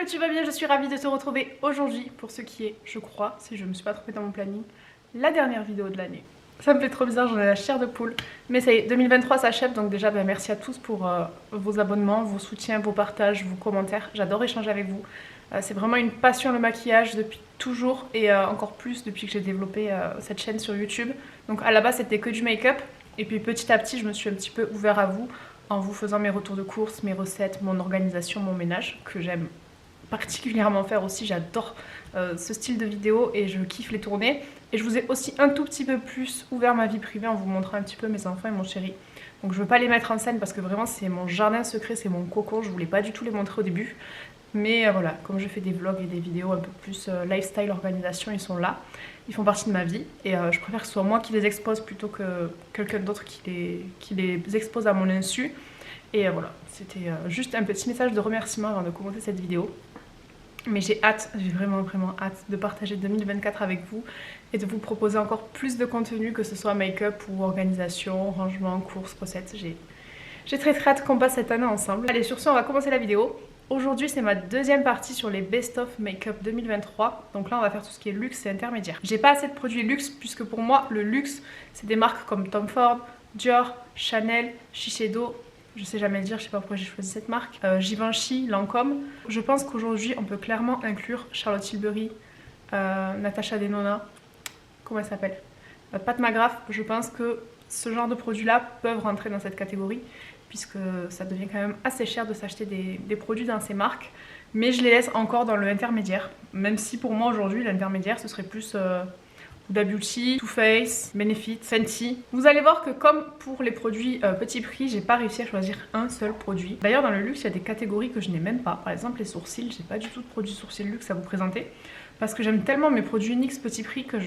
Tu vas bien, je suis ravie de te retrouver aujourd'hui pour ce qui est, je crois, si je ne me suis pas trompée dans mon planning, la dernière vidéo de l'année. Ça me fait trop bizarre, j'en ai la chair de poule. Mais ça y est, 2023 s'achève, donc déjà merci à tous pour vos abonnements, vos soutiens, vos partages, vos commentaires. J'adore échanger avec vous. C'est vraiment une passion le maquillage depuis toujours et encore plus depuis que j'ai développé cette chaîne sur YouTube. Donc à la base c'était que du make-up et puis petit à petit je me suis un petit peu ouvert à vous en vous faisant mes retours de courses, mes recettes, mon organisation, mon ménage que j'aime particulièrement faire aussi. J'adore ce style de vidéo et je kiffe les tourner. Et je vous ai aussi un tout petit peu plus ouvert ma vie privée en vous montrant un petit peu mes enfants et mon chéri. Donc je veux pas les mettre en scène parce que vraiment c'est mon jardin secret, c'est mon cocon. Je voulais pas du tout les montrer au début. Mais voilà, comme je fais des vlogs et des vidéos un peu plus lifestyle, organisation, ils sont là. Ils font partie de ma vie et je préfère que ce soit moi qui les expose plutôt que quelqu'un d'autre qui les expose à mon insu. Et voilà, c'était juste un petit message de remerciement avant de commencer cette vidéo. Mais j'ai hâte, j'ai vraiment hâte de partager 2024 avec vous et de vous proposer encore plus de contenu, que ce soit make-up ou organisation, rangement, courses, recettes. J'ai très hâte qu'on passe cette année ensemble. Allez, sur ce, on va commencer la vidéo. Aujourd'hui, c'est ma deuxième partie sur les best-of make-up 2023. Donc là, on va faire tout ce qui est luxe et intermédiaire. J'ai pas assez de produits luxe puisque pour moi, le luxe, c'est des marques comme Tom Ford, Dior, Chanel, Shiseido. Je sais jamais le dire, je sais pas pourquoi j'ai choisi cette marque. Givenchy, Lancôme. Je pense qu'aujourd'hui, on peut clairement inclure Charlotte Tilbury, Natasha Denona, comment elle s'appelle, Pat McGrath. Je pense que ce genre de produits-là peuvent rentrer dans cette catégorie, puisque ça devient quand même assez cher de s'acheter des produits dans ces marques. Mais je les laisse encore dans le intermédiaire, même si pour moi aujourd'hui, l'intermédiaire, ce serait plus... Huda Beauty, Too Faced, Benefit, Fenty. Vous allez voir que comme pour les produits petit prix, j'ai pas réussi à choisir un seul produit. D'ailleurs dans le luxe, il y a des catégories que je n'ai même pas. Par exemple les sourcils, j'ai pas du tout de produits sourcils luxe à vous présenter. Parce que j'aime tellement mes produits NYX petit prix que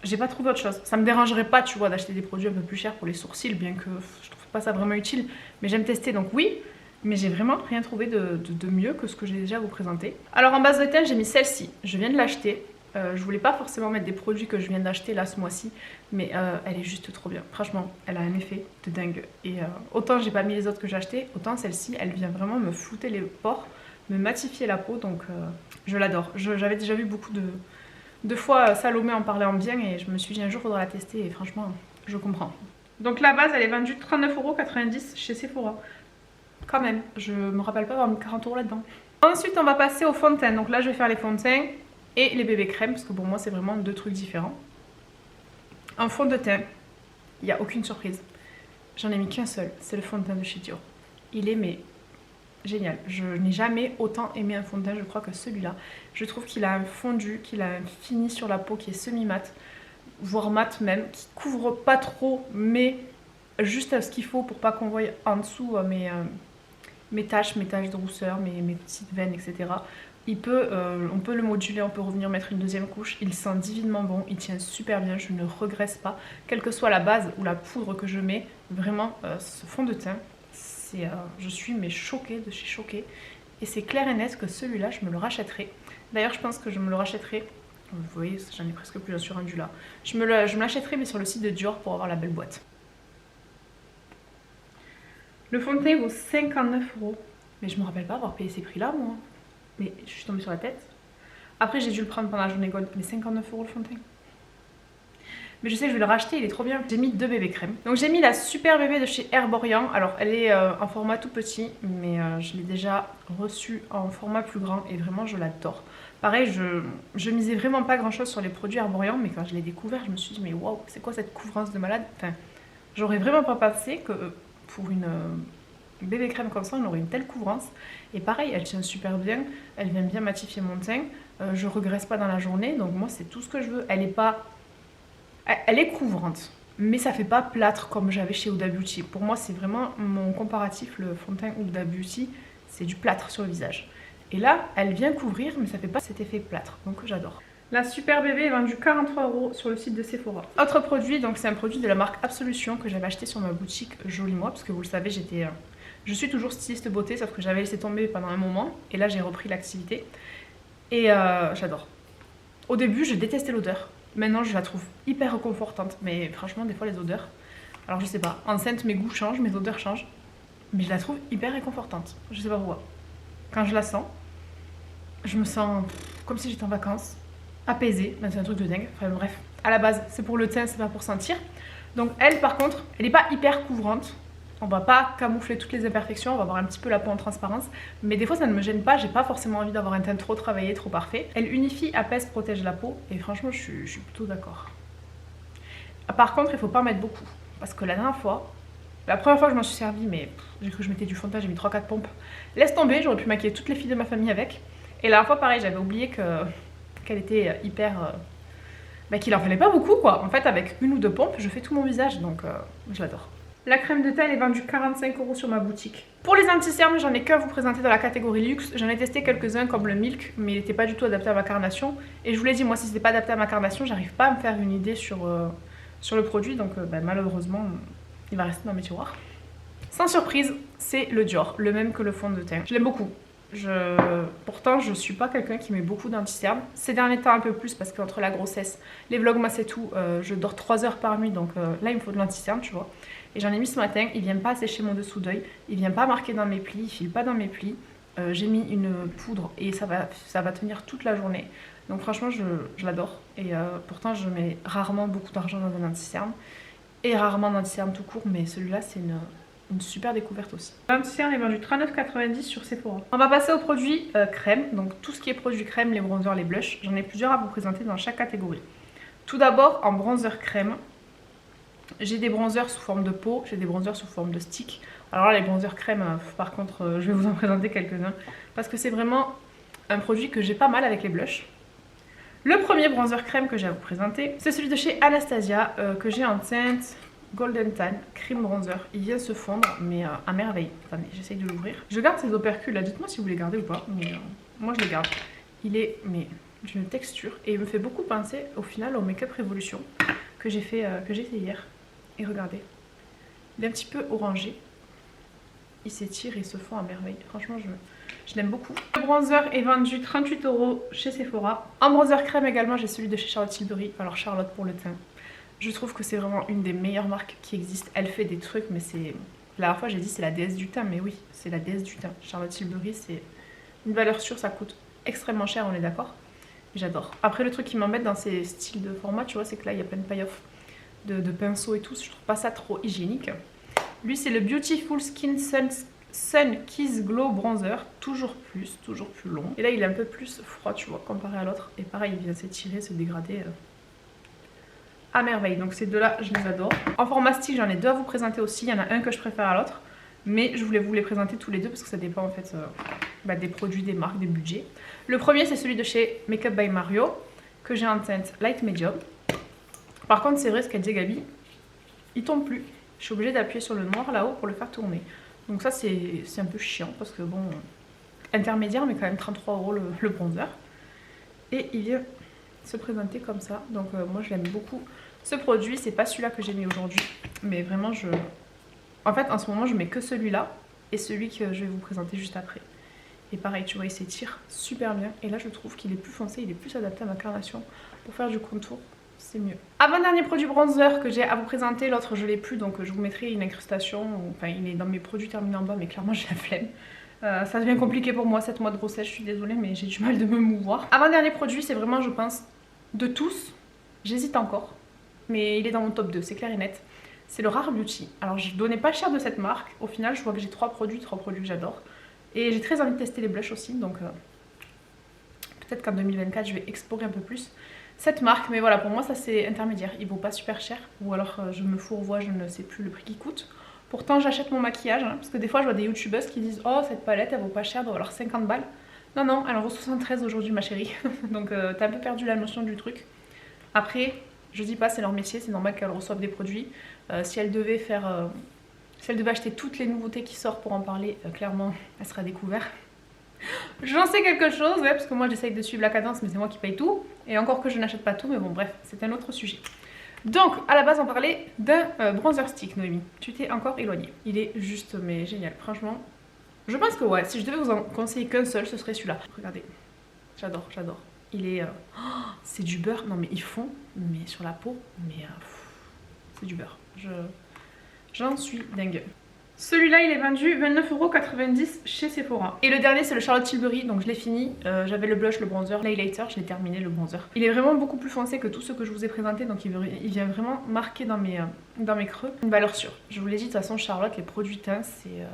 j'ai pas trouvé autre chose. Ça me dérangerait pas, tu vois, d'acheter des produits un peu plus chers pour les sourcils, bien que je trouve pas ça vraiment utile. Mais j'aime tester, donc oui. Mais j'ai vraiment rien trouvé de mieux que ce que j'ai déjà à vous présenter. Alors en base de teint, j'ai mis celle-ci. Je viens de l'acheter. Je voulais pas forcément mettre des produits que je viens d'acheter là ce mois-ci, mais elle est juste trop bien. Franchement, elle a un effet de dingue. Et autant j'ai pas mis les autres que j'ai achetés, autant celle-ci, elle vient vraiment me flouter les pores, me matifier la peau, donc je l'adore. J'avais déjà vu beaucoup de fois Salomé en parler en bien et je me suis dit un jour il faudra la tester et franchement, je comprends. Donc la base, elle est vendue 39,90 € chez Sephora. Quand même, je me rappelle pas avoir mis 40 € là-dedans. Ensuite, on va passer au fond de teint. Donc là, je vais faire les fonds de teint et les bébés crèmes, parce que pour moi c'est vraiment deux trucs différents. En fond de teint, il n'y a aucune surprise. J'en ai mis qu'un seul, c'est le fond de teint de chez Dior. Il est mais génial. Je n'ai jamais autant aimé un fond de teint, je crois, que celui-là. Je trouve qu'il a un fondu, qu'il a un fini sur la peau qui est semi-mat, voire mat même, qui couvre pas trop, mais juste ce qu'il faut pour pas qu'on voie en dessous mes taches de rousseur, mes petites veines, etc. On peut le moduler, on peut revenir mettre une deuxième couche. Il sent divinement bon, il tient super bien, je ne regrette pas. Quelle que soit la base ou la poudre que je mets, vraiment ce fond de teint, je suis mais choquée de chez choquée. Et c'est clair et net que celui-là, je me le rachèterai. D'ailleurs, je pense que je me le rachèterai. Vous voyez, j'en ai presque plus, j'en suis rendue là. Je me l'achèterai mais sur le site de Dior pour avoir la belle boîte. Le fond de teint vaut 59 €. Mais je me rappelle pas avoir payé ces prix-là, moi. Mais je suis tombée sur la tête. Après, j'ai dû le prendre pendant la journée gold. Mais 59 € le fond de teint. Mais je sais que je vais le racheter, il est trop bien. J'ai mis deux bébés crèmes. Donc j'ai mis la super bébé de chez Herborian. Alors elle est en format tout petit, mais je l'ai déjà reçue en format plus grand et vraiment je l'adore. Pareil, je misais vraiment pas grand chose sur les produits Herborian, mais quand je l'ai découvert, je me suis dit mais waouh, c'est quoi cette couvrance de malade. Enfin, j'aurais vraiment pas pensé que pour une bébé crème comme ça, on aurait une telle couvrance. Et pareil, elle tient super bien, elle vient bien matifier mon teint. Je regresse pas dans la journée, donc moi c'est tout ce que je veux. Elle est couvrante, mais ça fait pas plâtre comme j'avais chez Huda Beauty. Pour moi, c'est vraiment mon comparatif, le fond de teint Huda Beauty, c'est du plâtre sur le visage. Et là, elle vient couvrir, mais ça fait pas cet effet plâtre, donc j'adore. La Super Bébé est vendue 43 € sur le site de Sephora. Autre produit, donc c'est un produit de la marque Absolution que j'avais acheté sur ma boutique Joli Moi, parce que vous le savez, je suis toujours styliste beauté, sauf que j'avais laissé tomber pendant un moment, et là j'ai repris l'activité. Et j'adore. Au début, je détestais l'odeur. Maintenant, je la trouve hyper réconfortante, mais franchement, des fois les odeurs, alors je sais pas, enceinte mes goûts changent, mes odeurs changent, mais je la trouve hyper réconfortante. Je sais pas pourquoi. Quand je la sens, je me sens comme si j'étais en vacances. Apaisée, c'est un truc de dingue, enfin bref, à la base c'est pour le teint, c'est pas pour sentir. Donc elle par contre, elle est pas hyper couvrante, on va pas camoufler toutes les imperfections, on va avoir un petit peu la peau en transparence, mais des fois ça ne me gêne pas, j'ai pas forcément envie d'avoir un teint trop travaillé, trop parfait. Elle unifie, apaise, protège la peau, et franchement je suis plutôt d'accord. Par contre il faut pas en mettre beaucoup, parce que la dernière fois, la première fois que je m'en suis servi, mais j'ai cru que je mettais du fond de teint, j'ai mis 3-4 pompes, laisse tomber, j'aurais pu maquiller toutes les filles de ma famille avec. Et la dernière fois pareil, j'avais oublié qu'elle était hyper... qu'il en fallait pas beaucoup quoi. En fait avec une ou deux pompes je fais tout mon visage, donc je l'adore. La crème de teint elle est vendue 45 € sur ma boutique. Pour les anti-cernes, j'en ai qu'à vous présenter dans la catégorie luxe. J'en ai testé quelques-uns comme le Milk, mais il n'était pas du tout adapté à ma carnation. Et je vous l'ai dit, moi si c'était pas adapté à ma carnation, j'arrive pas à me faire une idée sur le produit, donc malheureusement il va rester dans mes tiroirs. Sans surprise, c'est le Dior, le même que le fond de teint. Je l'aime beaucoup. Pourtant je suis pas quelqu'un qui met beaucoup d'anti-cernes. Ces derniers temps un peu plus parce qu'entre la grossesse, les vlogmas et tout, je dors 3 heures par nuit, donc là il me faut de l'anti-cerne, tu vois. Et j'en ai mis ce matin, il vient pas sécher mon dessous d'œil, il vient pas marquer dans mes plis, il file pas dans mes plis. J'ai mis une poudre et ça va tenir toute la journée. Donc franchement je l'adore. Et pourtant je mets rarement beaucoup d'argent dans un anti-cerne. Et rarement d'anti-cerne tout court, mais celui-là c'est une super découverte aussi. L'anti-cerne est vendu 39,90 € sur Sephora. On va passer aux produits crème. Donc tout ce qui est produits crème, les bronzers, les blushs. J'en ai plusieurs à vous présenter dans chaque catégorie. Tout d'abord en bronzer crème. J'ai des bronzers sous forme de pot, j'ai des bronzers sous forme de stick. Alors là les bronzers crème, par contre je vais vous en présenter quelques-uns. Parce que c'est vraiment un produit que j'ai pas mal avec les blushs. Le premier bronzer crème que j'ai à vous présenter, c'est celui de chez Anastasia que j'ai en teinte Golden Tan, cream bronzer. Il vient se fondre, mais à merveille. Attendez, j'essaye de l'ouvrir. Je garde ces opercules là, dites-moi si vous les gardez ou pas. Mais moi je les garde. Il est d'une texture et il me fait beaucoup penser au final au Make Up Revolution que j'ai fait hier. Et regardez, il est un petit peu orangé. Il s'étire et il se fond à merveille. Franchement, je l'aime beaucoup. Le bronzer est vendu 38 € chez Sephora. En bronzer crème également, j'ai celui de chez Charlotte Tilbury. Alors Charlotte pour le teint. Je trouve que c'est vraiment une des meilleures marques qui existent. Elle fait des trucs, mais c'est... La dernière fois, j'ai dit c'est la déesse du teint, mais oui, c'est la déesse du teint. Charlotte Tilbury, c'est une valeur sûre, ça coûte extrêmement cher, on est d'accord. J'adore. Après, le truc qui m'embête dans ces styles de format, tu vois, c'est que là, il y a plein de payoff de pinceaux et tout. Je trouve pas ça trop hygiénique. Lui, c'est le Beautiful Skin Sun Kiss Glow Bronzer. Toujours plus long. Et là, il est un peu plus froid, tu vois, comparé à l'autre. Et pareil, il vient s'étirer, se dégrader... à merveille. Donc ces deux-là, je les adore. En format stick, j'en ai deux à vous présenter aussi. Il y en a un que je préfère à l'autre. Mais je voulais vous les présenter tous les deux parce que ça dépend en fait des produits, des marques, des budgets. Le premier, c'est celui de chez Make Up by Mario que j'ai en teinte Light Medium. Par contre, c'est vrai ce qu'elle disait Gabi, il tombe plus. Je suis obligée d'appuyer sur le noir là-haut pour le faire tourner. Donc ça, c'est un peu chiant parce que bon, intermédiaire, mais quand même 33 € le bronzer. Et il vient se présenter comme ça. Donc moi, je l'aime beaucoup. Ce produit, c'est pas celui-là que j'ai mis aujourd'hui, mais vraiment, en fait, en ce moment, je mets que celui-là et celui que je vais vous présenter juste après. Et pareil, tu vois, il s'étire super bien. Et là, je trouve qu'il est plus foncé, il est plus adapté à ma carnation. Pour faire du contour, c'est mieux. Avant-dernier produit bronzer que j'ai à vous présenter, l'autre je l'ai plus, donc je vous mettrai une incrustation. Enfin, il est dans mes produits terminés en bas, mais clairement, j'ai la flemme. Ça devient compliqué pour moi, 7 mois de grossesse, je suis désolée, mais j'ai du mal de me mouvoir. Avant-dernier produit, c'est vraiment, je pense, de tous, j'hésite encore, mais il est dans mon top 2, c'est clair et net. C'est le Rare Beauty. Alors je donnais pas cher de cette marque, au final je vois que j'ai 3 produits que j'adore. Et j'ai très envie de tester les blushs aussi, donc peut-être qu'en 2024 je vais explorer un peu plus cette marque. Mais voilà, pour moi ça c'est intermédiaire, il vaut pas super cher, ou alors je me fourvoie, je ne sais plus le prix qu'il coûte. Pourtant j'achète mon maquillage, hein, parce que des fois je vois des youtubeuses qui disent oh cette palette elle vaut pas cher, elle doit valoir 50 balles. Non non, elle en vaut 73 aujourd'hui ma chérie, donc t'as un peu perdu la notion du truc. Après, je dis pas c'est leur métier, c'est normal qu'elles reçoivent des produits. Si elles devaient acheter toutes les nouveautés qui sortent pour en parler, clairement, elle sera découverte. J'en sais quelque chose, ouais, parce que moi j'essaye de suivre la cadence, mais c'est moi qui paye tout. Et encore que je n'achète pas tout, mais bon, bref, c'est un autre sujet. Donc, à la base, on parlait d'un bronzer stick, Noémie. Tu t'es encore éloignée. Il est juste, mais génial, franchement. Je pense que ouais, si je devais vous en conseiller qu'un seul, ce serait celui-là. Regardez, j'adore, j'adore. Il est... oh, c'est du beurre, non mais ils font, mais sur la peau, mais c'est du beurre. J'en suis dingue. Celui-là, il est vendu 29,90 € chez Sephora. Et le dernier, c'est le Charlotte Tilbury, donc je l'ai fini. J'avais le blush, le bronzer, l'highlighter, je l'ai terminé, le bronzer. Il est vraiment beaucoup plus foncé que tous ceux que je vous ai présentés, donc il vient vraiment marquer dans mes creux. Une valeur sûre. Je vous l'ai dit, de toute façon, Charlotte, les produits teints, c'est...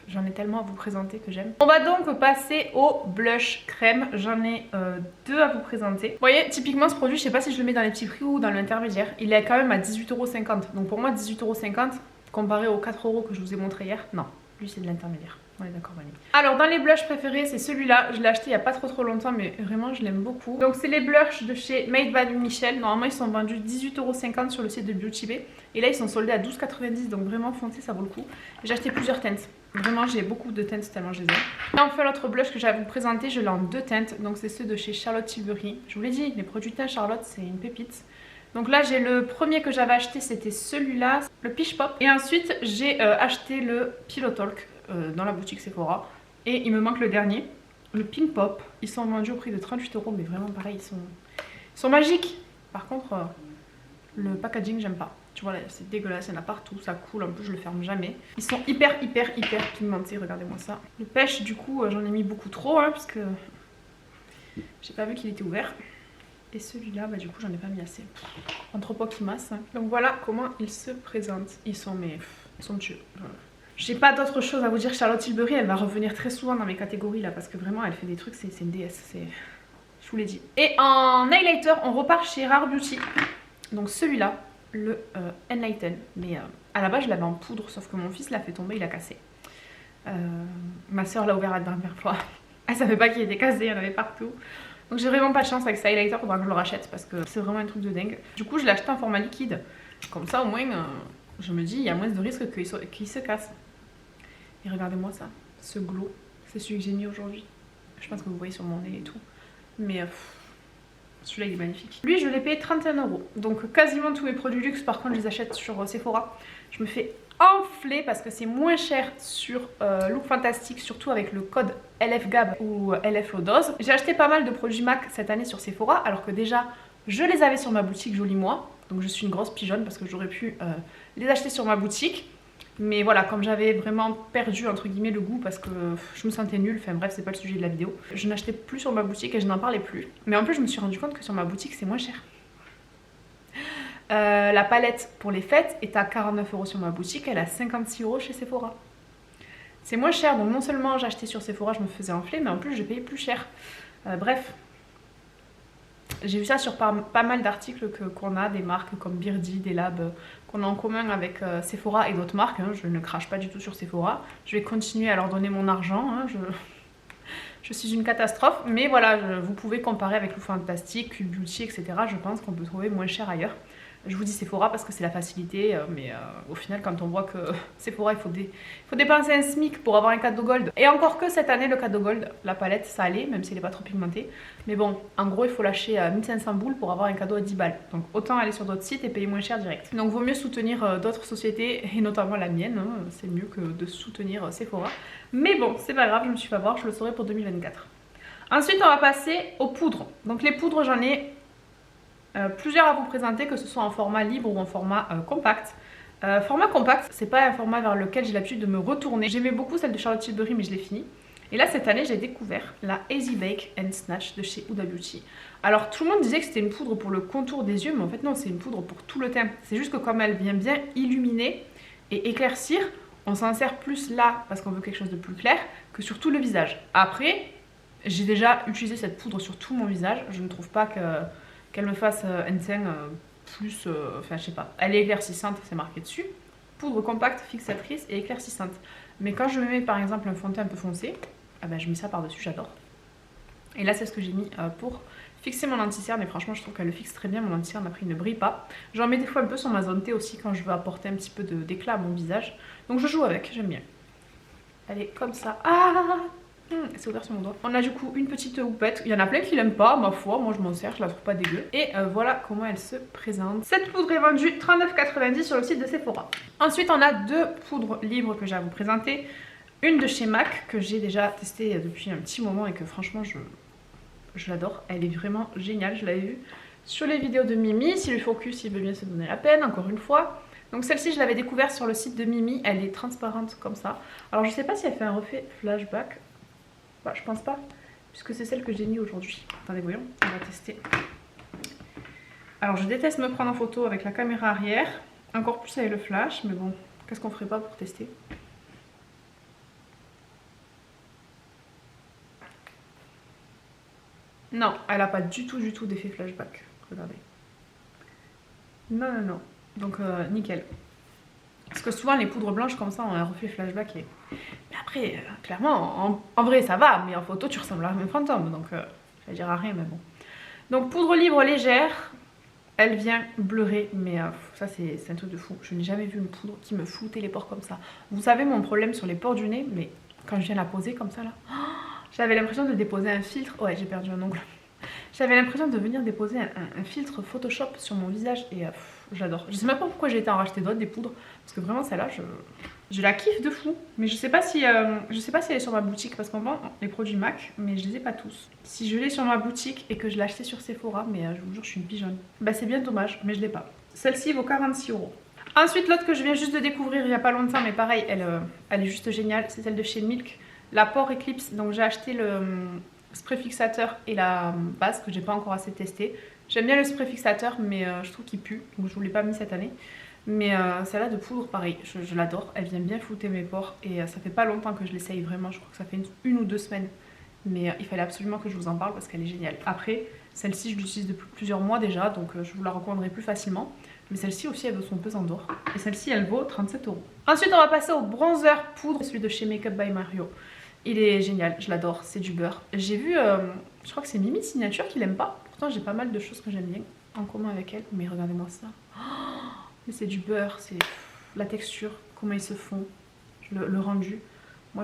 j'en ai tellement à vous présenter que j'aime. On va donc passer au blush crème. J'en ai deux à vous présenter. Vous voyez, typiquement ce produit, je sais pas si je le mets dans les petits prix ou dans l'intermédiaire. Il est quand même à 18,50 €. Donc pour moi, 18,50 € comparé aux 4 € que je vous ai montré hier, non, lui c'est de l'intermédiaire. On est d'accord, Vanille. Alors dans les blushs préférés, c'est celui-là. Je l'ai acheté il n'y a pas trop longtemps, mais vraiment je l'aime beaucoup. Donc c'est les blushs de chez Made by Michel. Normalement ils sont vendus 18,50 € sur le site de Beauty Bay. Et là ils sont soldés à 12,90 €, donc vraiment foncé, ça vaut le coup. J'ai acheté plusieurs teintes. Vraiment j'ai beaucoup de teintes tellement je les aime. Et enfin l'autre blush que j'ai à vous présenter, je l'ai en deux teintes. Donc c'est ceux de chez Charlotte Tilbury. Je vous l'ai dit, les produits teints Charlotte c'est une pépite. Donc là j'ai le premier que j'avais acheté, c'était celui-là, le Peach Pop. Et ensuite j'ai acheté le Pillow Talk dans la boutique Sephora. Et il me manque le dernier, le Pink Pop. Ils sont vendus au prix de 38 €, mais vraiment pareil, ils sont magiques. Par contre le packaging j'aime pas. Tu vois là c'est dégueulasse, il y en a partout, ça coule, en plus je le ferme jamais. Ils sont hyper pigmentés, regardez-moi ça. Le pêche du coup j'en ai mis beaucoup trop hein, parce que j'ai pas vu qu'il était ouvert. Et celui-là, bah, du coup, j'en ai pas mis assez. Entrepôt qui masse. Donc voilà comment ils se présentent. Ils sont somptueux. J'ai pas d'autre chose à vous dire. Charlotte Tilbury, elle va revenir très souvent dans mes catégories là. Parce que vraiment, elle fait des trucs, c'est une déesse. Je vous l'ai dit. Et en highlighter, on repart chez Rare Beauty. Donc celui-là, le Enlighten. Mais à la base, je l'avais en poudre. Sauf que mon fils l'a fait tomber, il a cassé. Ma soeur l'a ouvert la dernière fois. Elle savait pas qu'il était cassé, il y en avait partout. Donc j'ai vraiment pas de chance avec ce highlighter, faudra que je le rachète parce que c'est vraiment un truc de dingue. Du coup je l'ai acheté en format liquide, comme ça au moins je me dis il y a moins de risques qu'il se casse. Et regardez-moi ça, ce glow, c'est celui que j'ai mis aujourd'hui. Je pense que vous voyez sur mon nez et tout, mais celui-là il est magnifique. Lui je l'ai payé 31 €, donc quasiment tous mes produits luxe par contre je les achète sur Sephora. Je me fais enfler parce que c'est moins cher sur Look Fantastic, surtout avec le code LFGAB ou LF Low Dose. J'ai acheté pas mal de produits MAC cette année sur Sephora alors que déjà je les avais sur ma boutique Joli Moi, donc je suis une grosse pigeonne parce que j'aurais pu les acheter sur ma boutique. Mais voilà, comme j'avais vraiment perdu entre guillemets le goût parce que je me sentais nulle, enfin bref c'est pas le sujet de la vidéo, je n'achetais plus sur ma boutique et je n'en parlais plus. Mais en plus je me suis rendu compte que sur ma boutique c'est moins cher. La palette pour les fêtes est à 49 € sur ma boutique, elle est à 56 € chez Sephora. C'est moins cher, donc non seulement j'ai acheté sur Sephora, je me faisais enfler, mais en plus je payais plus cher. Bref, j'ai vu ça sur pas mal d'articles qu'on a, des marques comme Birdie, des labs, qu'on a en commun avec Sephora et d'autres marques. Hein. Je ne crache pas du tout sur Sephora. Je vais continuer à leur donner mon argent. Hein. Je suis une catastrophe, mais voilà, vous pouvez comparer avec Look Fantastic, Cube Beauty, etc. Je pense qu'on peut trouver moins cher ailleurs. Je vous dis Sephora parce que c'est la facilité, mais au final quand on voit que Sephora il faut dépenser un SMIC pour avoir un cadeau gold. Et encore que cette année le cadeau gold, la palette ça allait, même si elle n'est pas trop pigmentée. Mais bon, en gros il faut lâcher 1500 boules pour avoir un cadeau à 10 balles. Donc autant aller sur d'autres sites et payer moins cher direct. Donc vaut mieux soutenir d'autres sociétés et notamment la mienne, hein. C'est mieux que de soutenir Sephora. Mais bon, c'est pas grave, je me suis fait avoir, je le saurai pour 2024. Ensuite on va passer aux poudres. Donc les poudres j'en ai plusieurs à vous présenter, que ce soit en format libre ou en format compact. Format compact, c'est pas un format vers lequel j'ai l'habitude de me retourner. J'aimais beaucoup celle de Charlotte Tilbury mais je l'ai fini. Et là cette année j'ai découvert la Easy Bake and Snatch de chez Huda Beauty. Alors tout le monde disait que c'était une poudre pour le contour des yeux, mais en fait non, c'est une poudre pour tout le teint. C'est juste que comme elle vient bien illuminer et éclaircir, on s'en sert plus là parce qu'on veut quelque chose de plus clair que sur tout le visage. Après, j'ai déjà utilisé cette poudre sur tout mon visage, je ne trouve pas qu'elle me fasse un teint plus, enfin je sais pas, elle est éclaircissante, c'est marqué dessus. Poudre compacte, fixatrice et éclaircissante. Mais quand je me mets par exemple un fond de teint un peu foncé, ah ben, je mets ça par dessus, j'adore. Et là c'est ce que j'ai mis pour fixer mon anti-cerne et franchement je trouve qu'elle le fixe très bien, mon anti-cerne après il ne brille pas. J'en mets des fois un peu sur ma zone T aussi quand je veux apporter un petit peu d'éclat à mon visage. Donc je joue avec, j'aime bien. Elle est comme ça. Ah, C'est ouvert sur mon doigt. On a du coup une petite houppette. Il y en a plein qui l'aiment pas, ma foi. Moi je m'en sers, je la trouve pas dégueu. Et voilà comment elle se présente. Cette poudre est vendue 39,90 sur le site de Sephora. Ensuite on a deux poudres libres que j'ai à vous présenter. Une de chez MAC que j'ai déjà testée depuis un petit moment et que franchement je l'adore. Elle est vraiment géniale, je l'avais vue sur les vidéos de Mimi. Si le focus il veut bien se donner la peine, encore une fois. Donc celle-ci je l'avais découverte sur le site de Mimi. Elle est transparente comme ça. Alors je sais pas si elle fait un reflet flashback. Bah, je pense pas, puisque c'est celle que j'ai mis aujourd'hui. Attendez, voyons, on va tester. Alors, je déteste me prendre en photo avec la caméra arrière, encore plus avec le flash, mais bon, qu'est-ce qu'on ferait pas pour tester? Non, elle a pas du tout d'effet flashback. Regardez. Non. Donc, nickel. Parce que souvent les poudres blanches comme ça ont un reflet flashback mais après clairement en vrai ça va, mais en photo tu ressembles à un fantôme, donc ça veut dire à rien, mais bon. Donc poudre libre légère, elle vient bleurer, mais ça c'est un truc de fou. Je n'ai jamais vu une poudre qui me floutait les pores comme ça. Vous savez mon problème sur les pores du nez, mais quand je viens la poser comme ça là, j'avais l'impression de déposer un filtre. Ouais, j'ai perdu un ongle. J'avais l'impression de venir déposer un filtre Photoshop sur mon visage et j'adore. Je sais même pas pourquoi j'ai été en racheter d'autres des poudres, parce que vraiment celle-là je la kiffe de fou. Mais je sais pas si elle est sur ma boutique, parce qu'on vend les produits MAC, mais je les ai pas tous. Si je l'ai sur ma boutique et que je l'ai acheté sur Sephora, mais je vous jure je suis une pigeonne. Bah c'est bien dommage, mais je l'ai pas. Celle-ci vaut 46 €. Ensuite l'autre que je viens juste de découvrir il y a pas longtemps, mais pareil elle est juste géniale, c'est celle de chez Milk, la Pore Eclipse. Donc j'ai acheté le spray fixateur et la base que j'ai pas encore assez testé. J'aime bien le spray fixateur, mais je trouve qu'il pue, donc je vous l'ai pas mis cette année. Mais celle-là de poudre, pareil, je l'adore. Elle vient bien flouter mes pores et ça fait pas longtemps que je l'essaye vraiment. Je crois que ça fait une ou deux semaines. Mais il fallait absolument que je vous en parle parce qu'elle est géniale. Après, celle-ci je l'utilise depuis plusieurs mois déjà, donc je vous la recommanderai plus facilement. Mais celle-ci aussi elle vaut son pesant d'or. Et celle-ci elle vaut 37 €. Ensuite on va passer au bronzer poudre, celui de chez Makeup by Mario. Il est génial, je l'adore, c'est du beurre. J'ai vu, je crois que c'est Mimi Signature qui l'aime pas. Pourtant j'ai pas mal de choses que j'aime bien en commun avec elle. Mais regardez-moi ça. Oh, mais c'est du beurre, c'est la texture, comment ils se font, le rendu. Moi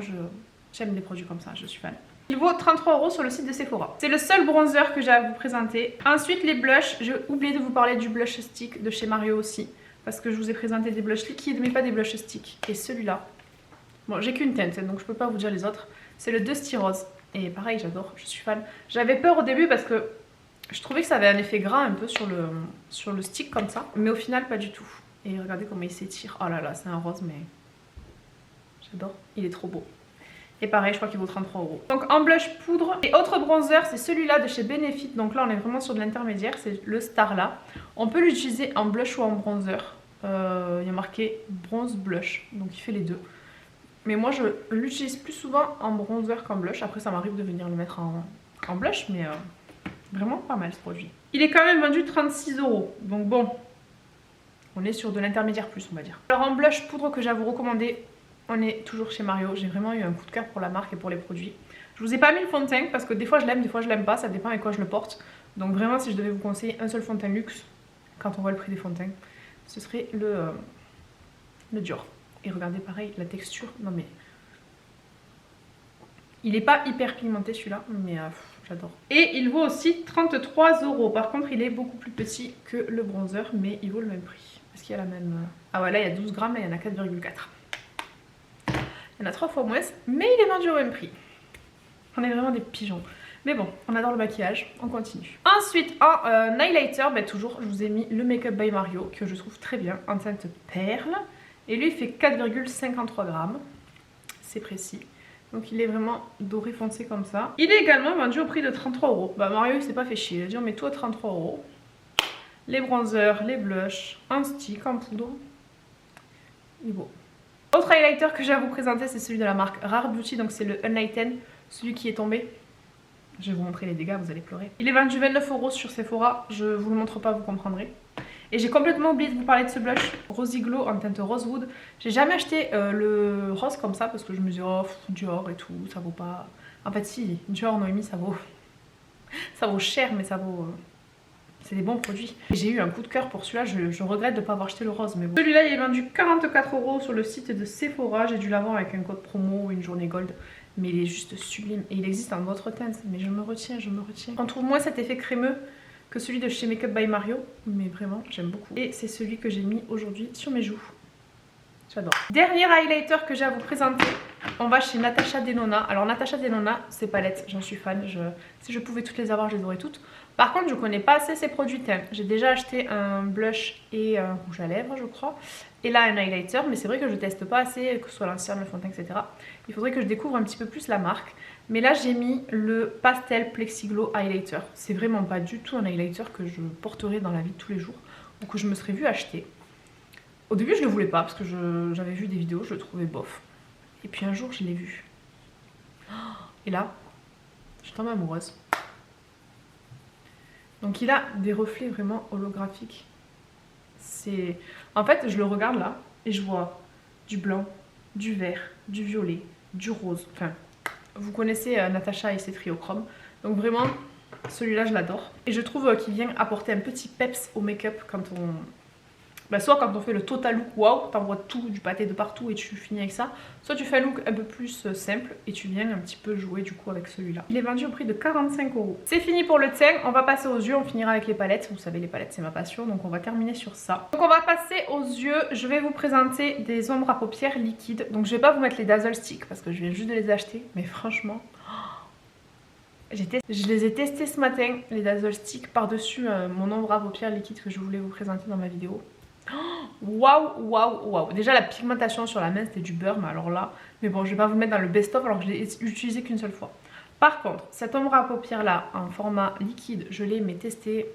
j'aime des produits comme ça, je suis fan. Il vaut 33 € sur le site de Sephora. C'est le seul bronzer que j'ai à vous présenter. Ensuite les blushs, j'ai oublié de vous parler du blush stick de chez Mario aussi. Parce que je vous ai présenté des blushs liquides mais pas des blushs sticks. Et celui-là, bon j'ai qu'une teinte donc je peux pas vous dire les autres. C'est le Dusty Rose. Et pareil j'adore, je suis fan. J'avais peur au début parce que je trouvais que ça avait un effet gras un peu sur le stick comme ça. Mais au final pas du tout. Et regardez comment il s'étire. Oh là là, c'est un rose mais j'adore. Il est trop beau. Et pareil, je crois qu'il vaut 33 €. Donc en blush poudre. Et autre bronzer, c'est celui-là de chez Benefit. Donc là, on est vraiment sur de l'intermédiaire. C'est le Starla. On peut l'utiliser en blush ou en bronzer. Il y a marqué bronze blush. Donc il fait les deux. Mais moi, je l'utilise plus souvent en bronzer qu'en blush. Après, ça m'arrive de venir le mettre en blush. Mais vraiment pas mal ce produit. Il est quand même vendu 36 €. Donc bon, on est sur de l'intermédiaire plus, on va dire. Alors en blush poudre que j'ai à vous recommander, on est toujours chez Mario. J'ai vraiment eu un coup de cœur pour la marque et pour les produits. Je vous ai pas mis le fond de teint parce que des fois je l'aime, des fois je l'aime pas. Ça dépend avec quoi je le porte. Donc vraiment si je devais vous conseiller un seul fond de teint luxe, quand on voit le prix des fonds de teint, ce serait le Dior. Et regardez pareil, la texture, non mais... Il est pas hyper pigmenté celui-là, mais j'adore. Et il vaut aussi 33 €. Par contre il est beaucoup plus petit que le bronzer, mais il vaut le même prix. Est-ce qu'il y a la même... Ah ouais, là il y a 12 grammes, là il y en a 4,4. Il y en a 3 fois moins, mais il est vendu au même prix. On est vraiment des pigeons. Mais bon, on adore le maquillage, on continue. Ensuite, en highlighter, bah, toujours, je vous ai mis le Makeup by Mario, que je trouve très bien, en teinte perle. Et lui, il fait 4,53 grammes. C'est précis. Donc il est vraiment doré foncé comme ça. Il est également vendu au prix de 33 €. Bah Mario, il s'est pas fait chier. Il a dit, on met tout à 33 €. Les bronzers, les blushs, en stick, en poudre. Il est beau. Autre highlighter que j'ai à vous présenter, c'est celui de la marque Rare Beauty, donc c'est le Unlighten, celui qui est tombé. Je vais vous montrer les dégâts, vous allez pleurer. Il est vendu 29 € sur Sephora, je vous le montre pas, vous comprendrez. Et j'ai complètement oublié de vous parler de ce blush, Rosy Glow en teinte Rosewood. J'ai jamais acheté le rose comme ça parce que je me dis, oh, Dior et tout, ça vaut pas... En fait si, Dior, Noémie, ça vaut cher, mais ça vaut... C'est des bons produits. J'ai eu un coup de cœur pour celui-là, je regrette de ne pas avoir acheté le rose. Mais bon. Celui-là il est vendu 44 € sur le site de Sephora. J'ai dû l'avoir avec un code promo ou une journée gold. mais il est juste sublime. Et il existe en d'autres teintes, mais je me retiens. On trouve moins cet effet crémeux que celui de chez Make Up by Mario, mais vraiment j'aime beaucoup. Et c'est celui que j'ai mis aujourd'hui sur mes joues. J'adore. Dernier highlighter que j'ai à vous présenter, on va chez Natasha Denona. Alors Natasha Denona, ces palettes, j'en suis fan. Si je pouvais toutes les avoir, je les aurais toutes. Par contre, je connais pas assez ces produits teints. J'ai déjà acheté un blush et un rouge à lèvres, je crois. Et là, un highlighter, mais c'est vrai que je teste pas assez, que ce soit l'ancien, le fond de teint, etc. Il faudrait que je découvre un petit peu plus la marque. Mais là, j'ai mis le Pastel Plexiglow Highlighter. C'est vraiment pas du tout un highlighter que je porterai dans la vie de tous les jours ou que je me serais vue acheter. Au début, je le voulais pas parce que j'avais vu des vidéos, je le trouvais bof. Et puis un jour, je l'ai vu. Et là, je tombe amoureuse. Donc il a des reflets vraiment holographiques. En fait, je le regarde là et je vois du blanc, du vert, du violet, du rose. Enfin, vous connaissez Natasha et ses triochromes. Donc vraiment, celui-là, je l'adore. Et je trouve qu'il vient apporter un petit peps au make-up quand on... soit quand on fait le total look wow, t'envoies tout du pâté de partout et tu finis avec ça. Soit tu fais un look un peu plus simple et tu viens un petit peu jouer du coup avec celui-là. Il est vendu au prix de 45 €. C'est fini pour le teint, on va passer aux yeux, on finira avec les palettes. Vous savez, les palettes c'est ma passion, donc on va terminer sur ça. Donc on va passer aux yeux, je vais vous présenter des ombres à paupières liquides. Donc je vais pas vous mettre les Dazzle Stick parce que je viens juste de les acheter, mais franchement... Je les ai testés ce matin, les Dazzle Stick, par-dessus mon ombre à paupières liquide que je voulais vous présenter dans ma vidéo. Waouh, waouh, waouh. Déjà la pigmentation sur la main c'était du beurre, mais alors là, mais bon, je vais pas vous le mettre dans le best-of alors que je l'ai utilisé qu'une seule fois. Par contre, cette ombre à paupières là en format liquide, je l'ai mais testé,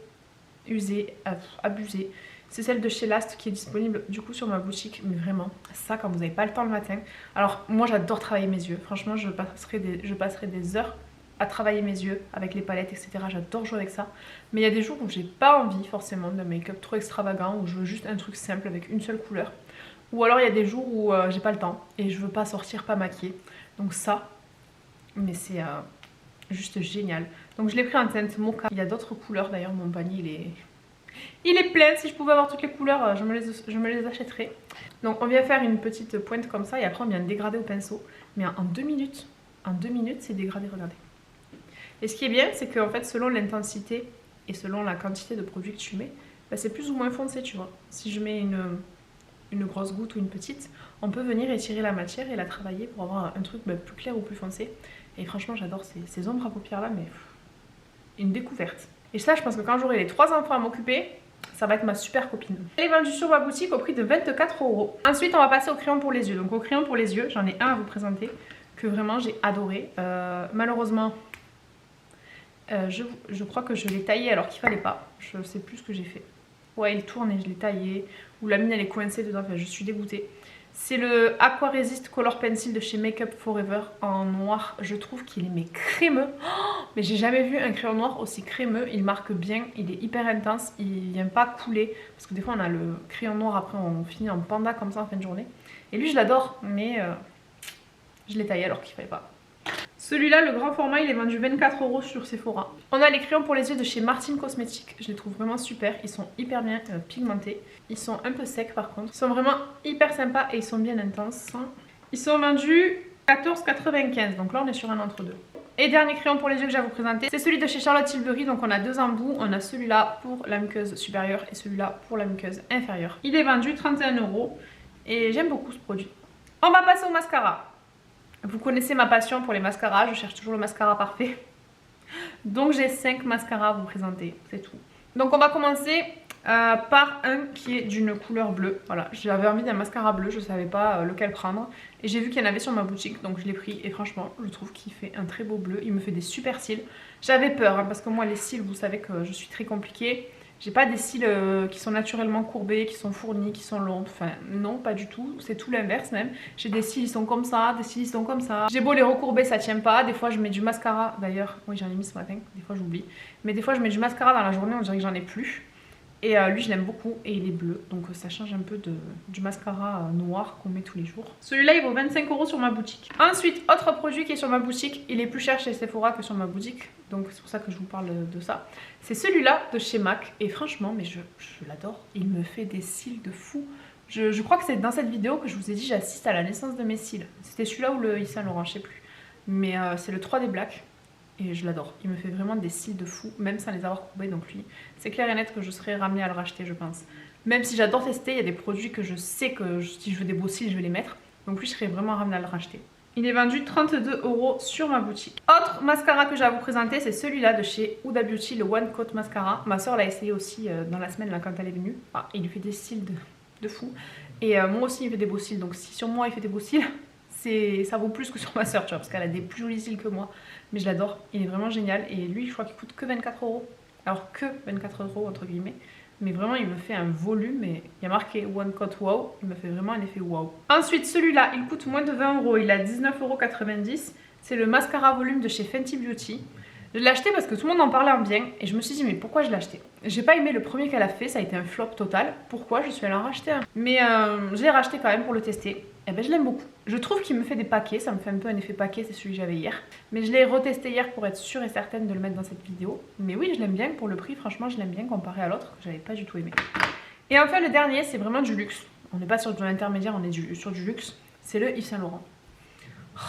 usé, abusé. C'est celle de chez Last qui est disponible du coup sur ma boutique, mais vraiment, ça quand vous n'avez pas le temps le matin. Alors moi j'adore travailler mes yeux, franchement je passerai des heures à travailler mes yeux avec les palettes, etc. J'adore jouer avec ça. Mais il y a des jours où j'ai pas envie forcément de make-up trop extravagant, où je veux juste un truc simple avec une seule couleur. Ou alors il y a des jours où j'ai pas le temps et je veux pas sortir pas maquillée. Donc ça, mais c'est juste génial. Donc je l'ai pris en teinte mocha. Il y a d'autres couleurs d'ailleurs, mon panier il est plein. Si je pouvais avoir toutes les couleurs, je me les achèterais. Donc on vient faire une petite pointe comme ça et après on vient dégrader au pinceau. Mais en 2 minutes, c'est dégradé, regardez. Et ce qui est bien, c'est qu'en fait, selon l'intensité et selon la quantité de produit que tu mets, bah, c'est plus ou moins foncé, tu vois. Si je mets une grosse goutte ou une petite, on peut venir étirer la matière et la travailler pour avoir un truc plus clair ou plus foncé. Et franchement, j'adore ces ombres à paupières là, mais une découverte. Et ça, je pense que quand j'aurai les 3 enfants à m'occuper, ça va être ma super copine. Elle est vendue sur ma boutique au prix de 24 €. Ensuite, on va passer au crayon pour les yeux. Donc au crayon pour les yeux, j'en ai un à vous présenter que vraiment j'ai adoré. Malheureusement... je crois que je l'ai taillé alors qu'il fallait pas. Je sais plus ce que j'ai fait. Ouais, il tourne et je l'ai taillé. Ou la mine elle est coincée dedans. Enfin, je suis dégoûtée. C'est le Aqua Resist Color Pencil de chez Make Up Forever en noir. Je trouve qu'il est mais crémeux. Oh, mais j'ai jamais vu un crayon noir aussi crémeux. Il marque bien. Il est hyper intense. Il vient pas couler. Parce que des fois on a le crayon noir. Après on finit en panda comme ça en fin de journée. Et lui je l'adore. Mais je l'ai taillé alors qu'il fallait pas. Celui-là, le grand format, il est vendu 24 € sur Sephora. On a les crayons pour les yeux de chez Martin Cosmetics. Je les trouve vraiment super. Ils sont hyper bien pigmentés. Ils sont un peu secs par contre. Ils sont vraiment hyper sympas et ils sont bien intenses. Ils sont vendus 14,95 €. Donc là, on est sur un entre-deux. Et dernier crayon pour les yeux que j'ai à vous présenter, c'est celui de chez Charlotte Tilbury. Donc on a 2 embouts. On a celui-là pour la muqueuse supérieure et celui-là pour la muqueuse inférieure. Il est vendu 31 € et j'aime beaucoup ce produit. On va passer au mascara. Vous connaissez ma passion pour les mascaras, je cherche toujours le mascara parfait. Donc j'ai 5 mascaras à vous présenter, c'est tout. Donc on va commencer par un qui est d'une couleur bleue. Voilà, j'avais envie d'un mascara bleu, je ne savais pas lequel prendre. Et j'ai vu qu'il y en avait sur ma boutique, donc je l'ai pris. Et franchement, je trouve qu'il fait un très beau bleu. Il me fait des super cils. J'avais peur, parce que moi les cils, vous savez que je suis très compliquée. J'ai pas des cils qui sont naturellement courbés, qui sont fournis, qui sont longs. Enfin non, pas du tout. C'est tout l'inverse même. J'ai des cils, ils sont comme ça, des cils, ils sont comme ça. J'ai beau les recourber, ça tient pas. Des fois je mets du mascara. D'ailleurs, oui j'en ai mis ce matin. Des fois j'oublie. Mais des fois je mets du mascara dans la journée, on dirait que j'en ai plus. Et lui je l'aime beaucoup et il est bleu. Donc ça change un peu du mascara noir qu'on met tous les jours. Celui-là il vaut 25 € sur ma boutique. Ensuite, autre produit qui est sur ma boutique. Il est plus cher chez Sephora que sur ma boutique. Donc c'est pour ça que je vous parle de ça. C'est celui-là de chez MAC. Et franchement, mais je l'adore. Il me fait des cils de fou. Je crois que c'est dans cette vidéo que je vous ai dit j'assiste à la naissance de mes cils. C'était celui-là ou le Yves Saint Laurent, je sais plus. mais c'est le 3D Black. Et je l'adore, il me fait vraiment des cils de fou, même sans les avoir courbés. Donc lui, c'est clair et net que je serais ramenée à le racheter, je pense. Même si j'adore tester, il y a des produits que je sais que si je veux des beaux cils, je vais les mettre. Donc lui, je serais vraiment ramenée à le racheter. Il est vendu 32 € sur ma boutique. Autre mascara que j'ai à vous présenter, c'est celui-là de chez Huda Beauty, le One Coat Mascara. Ma soeur l'a essayé aussi dans la semaine là, quand elle est venue. Ah, il lui fait des cils de fou. Et moi aussi, il fait des beaux cils. Donc si sur moi, il fait des beaux cils, ça vaut plus que sur ma soeur, tu vois, parce qu'elle a des plus jolis cils que moi. Mais je l'adore, il est vraiment génial. Et lui, je crois qu'il coûte que 24 €. Alors que 24 € entre guillemets. Mais vraiment, il me fait un volume. Et il y a marqué One Coat Wow. Il me fait vraiment un effet wow. Ensuite, celui-là, il coûte moins de 20 €. Il a 19,90 €. C'est le mascara volume de chez Fenty Beauty. Je l'ai acheté parce que tout le monde en parlait en bien. Et je me suis dit, mais pourquoi je l'ai acheté? J'ai pas aimé le premier qu'elle a fait. Ça a été un flop total. Pourquoi? Je suis allée en racheter un. Mais je l'ai racheté quand même pour le tester. Et ben je l'aime beaucoup. Je trouve qu'il me fait des paquets, ça me fait un peu un effet paquet, c'est celui que j'avais hier. Mais je l'ai retesté hier pour être sûre et certaine de le mettre dans cette vidéo. Mais oui, je l'aime bien pour le prix, franchement je l'aime bien comparé à l'autre que j'avais pas du tout aimé. Et enfin le dernier, c'est vraiment du luxe. On n'est pas sur de l'intermédiaire, on est sur du luxe. C'est le Yves Saint Laurent.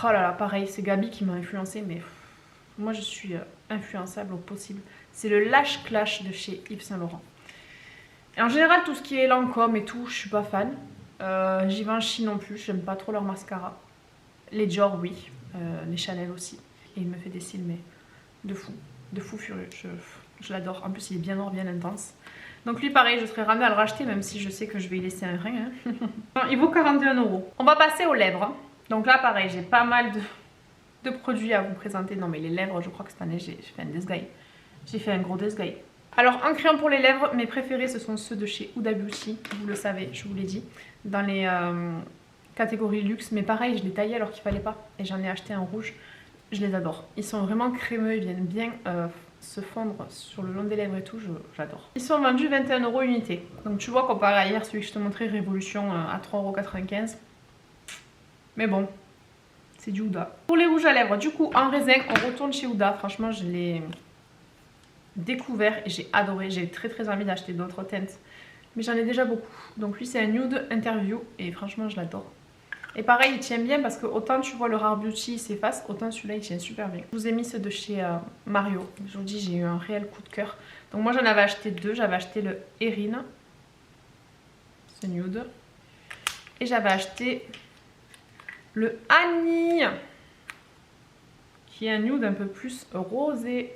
Oh là là, pareil, c'est Gabi qui m'a influencé, mais moi je suis influençable au possible. C'est le Lash Clash de chez Yves Saint Laurent. Et en général, tout ce qui est Lancôme et tout, je suis pas fan. Givenchy non plus, j'aime pas trop leur mascara. Les Dior oui, les Chanel aussi. Et il me fait des cils mais de fou furieux, je l'adore. En plus il est bien noir, bien intense. Donc lui pareil, je serais ramenée à le racheter même si je sais que je vais y laisser un rein. Hein. Il vaut 41 €. On va passer aux lèvres. Donc là pareil, j'ai pas mal de produits à vous présenter. Non mais les lèvres, je crois que cette année j'ai fait un disguise. J'ai fait un gros disguise. Alors en crayon pour les lèvres, mes préférés ce sont ceux de chez Huda Beauty, vous le savez, je vous l'ai dit, dans les catégories luxe, mais pareil je les taillais alors qu'il fallait pas et j'en ai acheté un rouge, je les adore. Ils sont vraiment crémeux, ils viennent bien se fondre sur le long des lèvres et tout, j'adore. Ils sont vendus 21 € unité, donc tu vois comparé à hier celui que je te montrais, Révolution à 3,95 €, mais bon, c'est du Huda. Pour les rouges à lèvres, du coup en raisin, on retourne chez Huda, franchement je l'ai découvert et j'ai adoré, j'ai très envie d'acheter d'autres teintes mais j'en ai déjà beaucoup. Donc lui c'est un nude interview et franchement je l'adore. Et pareil il tient bien parce que autant tu vois le Rare Beauty s'efface, autant celui-là il tient super bien. Je vous ai mis ceux de chez Mario, je vous dis j'ai eu un réel coup de cœur. Donc moi j'en avais acheté deux, j'avais acheté le Erin, ce nude, et j'avais acheté le Annie qui est un nude un peu plus rosé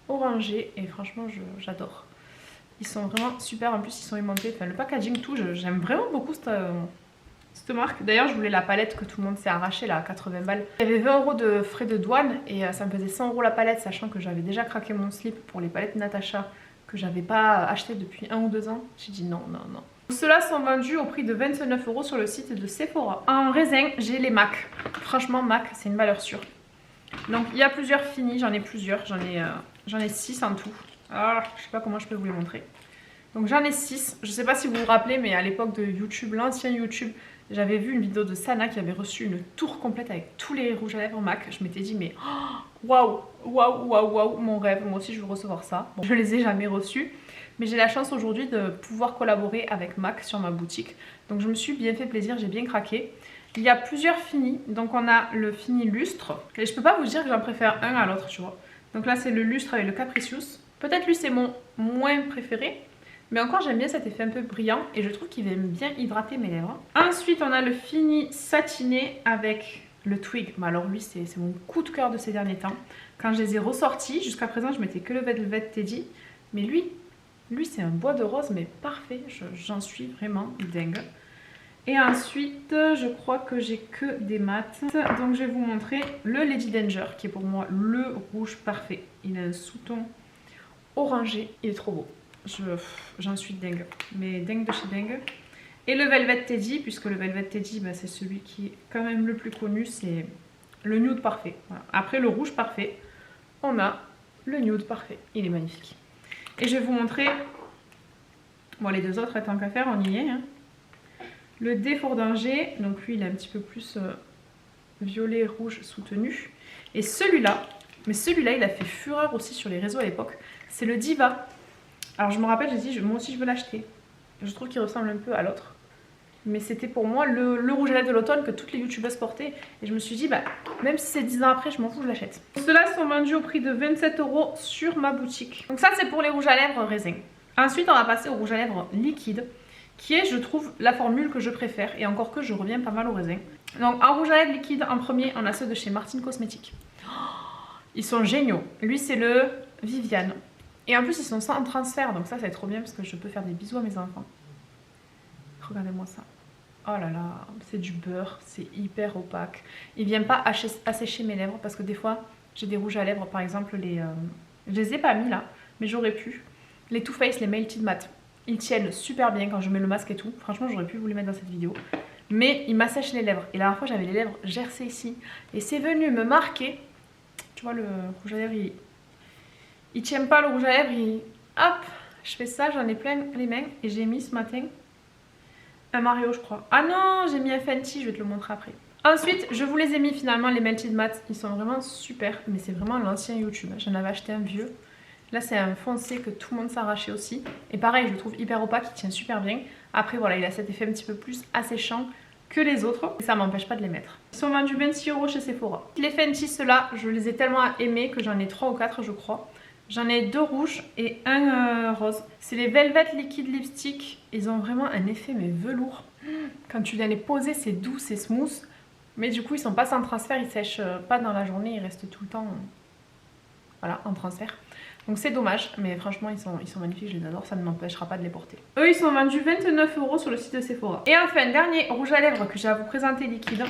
orangé et franchement j'adore. Ils sont vraiment super, en plus ils sont aimantés, enfin le packaging tout, j'aime vraiment beaucoup cette marque. D'ailleurs je voulais la palette que tout le monde s'est arraché là à 80 balles. Il y avait 20 € de frais de douane et ça me faisait 100 € la palette, sachant que j'avais déjà craqué mon slip pour les palettes Natasha que j'avais pas acheté depuis 1 ou 2 ans. J'ai dit non. Ceux-là sont vendus au prix de 29 € sur le site de Sephora. En raisin j'ai les MAC, franchement MAC c'est une valeur sûre. Donc il y a plusieurs finis, j'en ai plusieurs, j'en ai 6 en tout. Alors je sais pas comment je peux vous les montrer. Donc j'en ai 6, je sais pas si vous vous rappelez mais à l'époque de YouTube, l'ancien YouTube, j'avais vu une vidéo de Sana qui avait reçu une tour complète avec tous les rouges à lèvres MAC. Je m'étais dit mais waouh, mon rêve, moi aussi je veux recevoir ça. Bon, je les ai jamais reçus. Mais j'ai la chance aujourd'hui de pouvoir collaborer avec MAC sur ma boutique. Donc je me suis bien fait plaisir, j'ai bien craqué. Il y a plusieurs finis, donc on a le fini lustre. Et je peux pas vous dire que j'en préfère un à l'autre, tu vois. Donc là c'est le lustre avec le Capricious. Peut-être lui c'est mon moins préféré. Mais encore j'aime bien cet effet un peu brillant et je trouve qu'il va bien hydrater mes lèvres. Ensuite on a le fini satiné avec le Twig. Mais alors lui c'est mon coup de cœur de ces derniers temps. Quand je les ai ressortis, jusqu'à présent je mettais que le Velvet Teddy. Mais lui c'est un bois de rose mais parfait, j'en suis vraiment dingue. Et ensuite je crois que j'ai que des mats. Donc je vais vous montrer le Lady Danger qui est pour moi le rouge parfait. Il a un sous-ton orangé, il est trop beau. J'en suis dingue, mais dingue de chez dingue. Et le Velvet Teddy, puisque le Velvet Teddy bah, c'est celui qui est quand même le plus connu, c'est le nude parfait. Voilà. Après le rouge parfait, on a le nude parfait, il est magnifique. Et je vais vous montrer, bon les deux autres tant qu'à faire, on y est. Hein. Le Défourdanger, donc lui il est un petit peu plus violet rouge soutenu. Et celui-là, mais celui-là il a fait fureur aussi sur les réseaux à l'époque, c'est le Diva. Alors je me rappelle, j'ai dit moi aussi je veux l'acheter. Je trouve qu'il ressemble un peu à l'autre. mais c'était pour moi le rouge à lèvres de l'automne que toutes les youtubeuses portaient. Et je me suis dit, bah, même si c'est 10 ans après, je m'en fous, je l'achète. Ceux-là sont vendus au prix de 27 € sur ma boutique. Donc ça, c'est pour les rouges à lèvres raisin. Ensuite, on va passer au rouge à lèvres liquide, qui est, je trouve, la formule que je préfère. Et encore que je reviens pas mal au raisin. Donc en rouge à lèvres liquide, en premier, on a ceux de chez Martine Cosmétiques. Ils sont géniaux. Lui, c'est le Viviane. Et en plus, ils sont sans transfert, donc ça, c'est trop bien parce que je peux faire des bisous à mes enfants. Regardez-moi ça. Oh là là, c'est du beurre, c'est hyper opaque. Il vient pas assécher mes lèvres parce que des fois, j'ai des rouges à lèvres, par exemple, je les ai pas mis là, mais j'aurais pu. Les Too Faced, les Melted Matte, ils tiennent super bien quand je mets le masque et tout. Franchement, j'aurais pu vous les mettre dans cette vidéo. Mais ils m'assèchent les lèvres. Et la dernière fois, j'avais les lèvres gercées ici. Et c'est venu me marquer. Tu vois, le rouge à lèvres, il tient pas le rouge à lèvres, hop, je fais ça, j'en ai plein les mains. Et j'ai mis ce matin un Mario, je crois. Ah non, j'ai mis un Fenty, je vais te le montrer après. Ensuite, je vous les ai mis finalement, les Melted Matte. Ils sont vraiment super, mais c'est vraiment l'ancien YouTube. J'en avais acheté un vieux. Là, c'est un foncé que tout le monde s'arrachait aussi. Et pareil, je le trouve hyper opaque, il tient super bien. Après, voilà, il a cet effet un petit peu plus asséchant que les autres. Et ça m'empêche pas de les mettre. Ils sont vendus 26 € chez Sephora. Les Fenty, ceux-là, je les ai tellement aimés que j'en ai 3 ou 4, je crois. J'en ai 2 rouges et un rose. C'est les Velvet Liquid Lipstick. Ils ont vraiment un effet mais velours. Quand tu viens les poser, c'est doux, c'est smooth. Mais du coup, ils sont pas sans transfert, ils sèchent pas dans la journée, ils restent tout le temps voilà, en transfert. Donc c'est dommage, mais franchement, ils sont magnifiques, je les adore, ça ne m'empêchera pas de les porter. Eux, ils sont vendus 29 € sur le site de Sephora. Et enfin, dernier rouge à lèvres que j'ai à vous présenter liquide.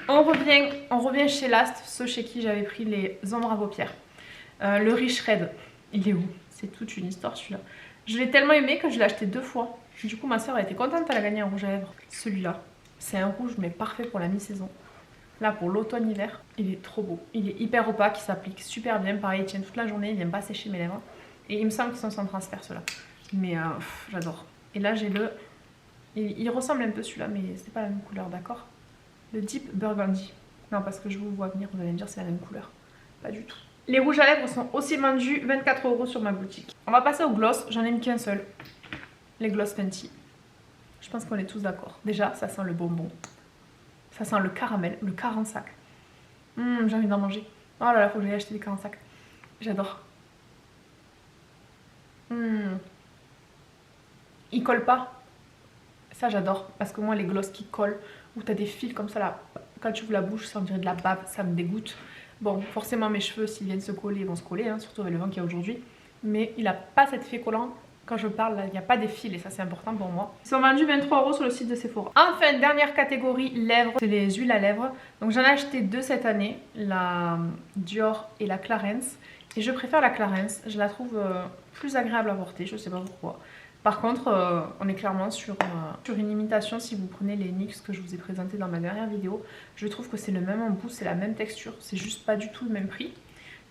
On revient chez Last, ceux chez qui j'avais pris les ombres à paupières. Le Rich Red, il est où? C'est toute une histoire celui-là. Je l'ai tellement aimé que je l'ai acheté 2 fois. Du coup ma soeur a été contente, elle a gagné un rouge à lèvres. Celui-là, c'est un rouge mais parfait pour la mi-saison. Là pour l'automne-hiver, il est trop beau. Il est hyper opaque, il s'applique super bien. Pareil, il tient toute la journée, il vient pas sécher mes lèvres. Et il me semble qu'ils sont sans transfert ceux-là. Mais j'adore. Et là j'ai le... Il ressemble un peu celui-là mais c'est pas la même couleur, d'accord? Le Deep Burgundy. Non parce que je vous vois venir, vous allez me dire c'est la même couleur. Pas du tout. Les rouges à lèvres sont aussi vendus 24 € sur ma boutique. On va passer au gloss, j'en ai mis qu'un seul. Les gloss Fenty. Je pense qu'on est tous d'accord. Déjà, ça sent le bonbon. Ça sent le caramel, le 40 sac. J'ai envie d'en manger. Oh là là, faut que j'aille acheter des 40 sacs. J'adore. Ils collent pas. Ça j'adore. Parce que moi les gloss qui collent, où t'as des fils comme ça là, quand tu ouvres la bouche, ça on dirait de la bave, ça me dégoûte. Bon, forcément mes cheveux, s'ils viennent se coller, ils vont se coller, hein, surtout avec le vent qu'il y a aujourd'hui. Mais il n'a pas cet effet collant. Quand je parle, là, il n'y a pas des fils et ça c'est important pour moi. Ils sont vendus 23 € sur le site de Sephora. Enfin, dernière catégorie, lèvres, c'est les huiles à lèvres. Donc j'en ai acheté 2 cette année, la Dior et la Clarins. Et je préfère la Clarins, je la trouve plus agréable à porter, je sais pas pourquoi. Par contre, on est clairement sur une imitation. Si vous prenez les NYX que je vous ai présenté dans ma dernière vidéo, je trouve que c'est le même embout, c'est la même texture, c'est juste pas du tout le même prix.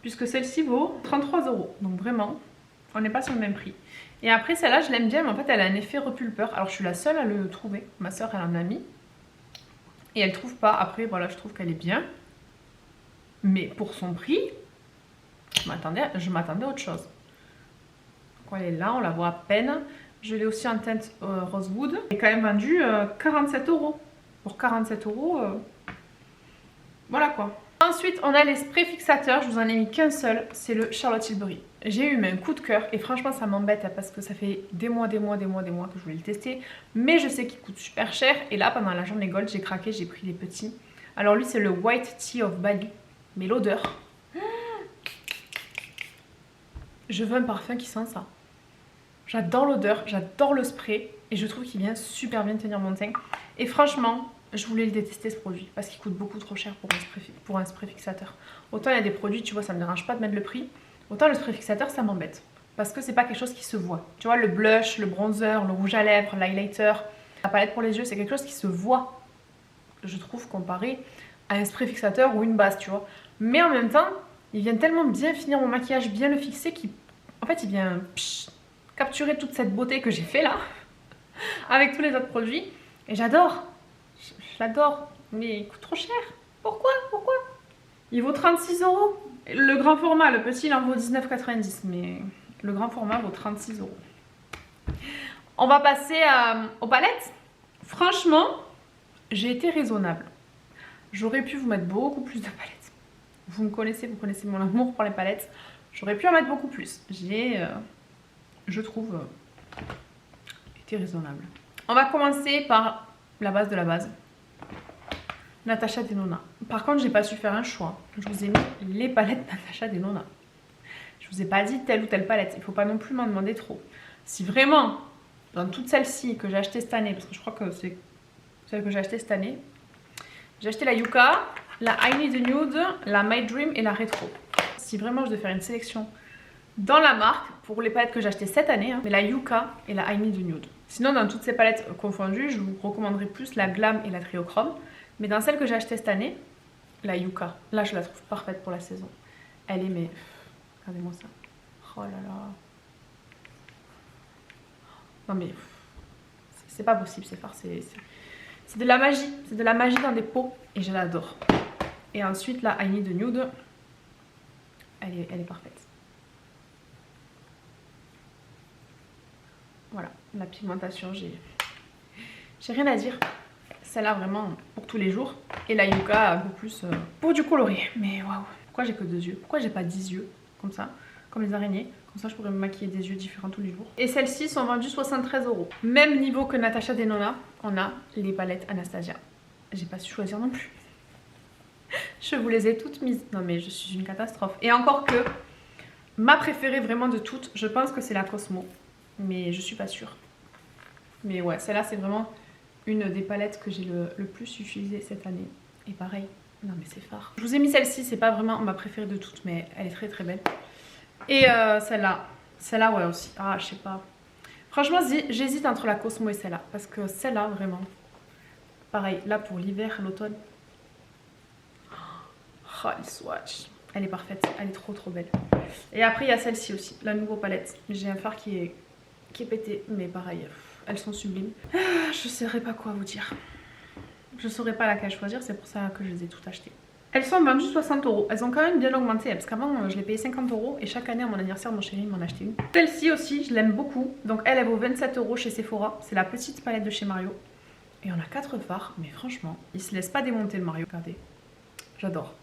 Puisque celle-ci vaut 33 €, donc vraiment, on n'est pas sur le même prix. Et après celle-là, je l'aime bien, mais en fait elle a un effet repulpeur. Alors je suis la seule à le trouver, ma soeur elle en a mis. Et elle trouve pas, après voilà, je trouve qu'elle est bien. Mais pour son prix, je m'attendais à autre chose. Donc elle est là, on la voit à peine. Je l'ai aussi en teinte Rosewood. Elle est quand même vendue 47 €. Pour 47 €, voilà quoi. Ensuite, on a les sprays fixateurs. Je vous en ai mis qu'un seul, c'est le Charlotte Tilbury. J'ai eu un coup de cœur et franchement ça m'embête parce que ça fait des mois que je voulais le tester. Mais je sais qu'il coûte super cher et là pendant la journée Gold j'ai craqué, j'ai pris les petits. Alors lui c'est le White Tea of Bali. Mais l'odeur, je veux un parfum qui sent ça. J'adore l'odeur, j'adore le spray et je trouve qu'il vient super bien tenir mon teint. Et franchement, je voulais le détester ce produit parce qu'il coûte beaucoup trop cher pour un spray fixateur. Autant il y a des produits, tu vois, ça me dérange pas de mettre le prix. Autant le spray fixateur, ça m'embête. Parce que c'est pas quelque chose qui se voit. Tu vois, le blush, le bronzer, le rouge à lèvres, l'highlighter, la palette pour les yeux, c'est quelque chose qui se voit. Je trouve comparé à un spray fixateur ou une base, tu vois. Mais en même temps, il vient tellement bien finir mon maquillage, bien le fixer, qu'en fait, il vient capturer toute cette beauté que j'ai fait là, avec tous les autres produits. Et j'adore. J'adore. Mais il coûte trop cher. Pourquoi? Il vaut 36 €. Le grand format, le petit, il en vaut 19,90 €. Mais le grand format vaut 36 €. On va passer aux palettes. Franchement, j'ai été raisonnable. J'aurais pu vous mettre beaucoup plus de palettes. Vous me connaissez, vous connaissez mon amour pour les palettes. J'aurais pu en mettre beaucoup plus. J'ai, je trouve, été raisonnable. On va commencer par la base de la base. Natasha Denona. Par contre, j'ai pas su faire un choix. Je vous ai mis les palettes Natasha Denona. Je vous ai pas dit telle ou telle palette. Il faut pas non plus m'en demander trop. Si vraiment, dans toutes celles-ci que j'ai achetées cette année, parce que je crois que c'est celle que j'ai achetée cette année, j'ai acheté la Yuka, la I Need a Nude, la My Dream et la Retro. Si vraiment je devais faire une sélection dans la marque, pour les palettes que j'ai achetées cette année, mais la Yuka et la I Need a Nude. Sinon, dans toutes ces palettes confondues, je vous recommanderais plus la Glam et la Triochrome. Mais dans celle que j'ai achetée cette année, la Yuka, là je la trouve parfaite pour la saison. Elle est, mais regardez-moi ça. Oh là là. Non mais c'est pas possible, c'est fort, c'est de la magie. C'est de la magie dans des pots et je l'adore. Et ensuite la I Need a Nude, elle est parfaite. Voilà, la pigmentation, j'ai rien à dire. Celle-là vraiment pour tous les jours. Et la Yuka un peu plus pour du coloré. Mais waouh, pourquoi j'ai que 2 yeux? Pourquoi j'ai pas 10 yeux comme ça, comme les araignées? Comme ça je pourrais me maquiller des yeux différents tous les jours. Et celles-ci sont vendues 73 €. Même niveau que Natasha Denona, on a les palettes Anastasia. J'ai pas su choisir non plus. Je vous les ai toutes mises. Non mais je suis une catastrophe. Et encore que ma préférée vraiment de toutes, je pense que c'est la Cosmo. Mais je suis pas sûre. Mais ouais, celle-là c'est vraiment une des palettes que j'ai le plus utilisée cette année. Et pareil, non mais c'est phare. Je vous ai mis celle-ci, c'est pas vraiment ma préférée de toutes, mais elle est très très belle. Et celle-là ouais aussi. Ah je sais pas. Franchement j'hésite entre la Cosmo et celle-là. Parce que celle-là vraiment, pareil, là pour l'hiver, l'automne. Oh les swatchs. Elle est parfaite, elle est trop trop belle. Et après il y a celle-ci aussi, la nouvelle palette. J'ai un fard qui est pété, mais pareil. Elles sont sublimes. Je ne saurais pas quoi vous dire. Je ne saurais pas laquelle choisir, c'est pour ça que je les ai toutes achetées. Elles sont vendues 60 €. Elles ont quand même bien augmenté, parce qu'avant je les payais 50 € et chaque année à mon anniversaire mon chéri m'en achetait une. Celle-ci aussi, je l'aime beaucoup. Donc elle vaut 27 € chez Sephora. C'est la petite palette de chez Mario. Et on a 4 fards, mais franchement, il se laisse pas démonter le Mario. Regardez, j'adore.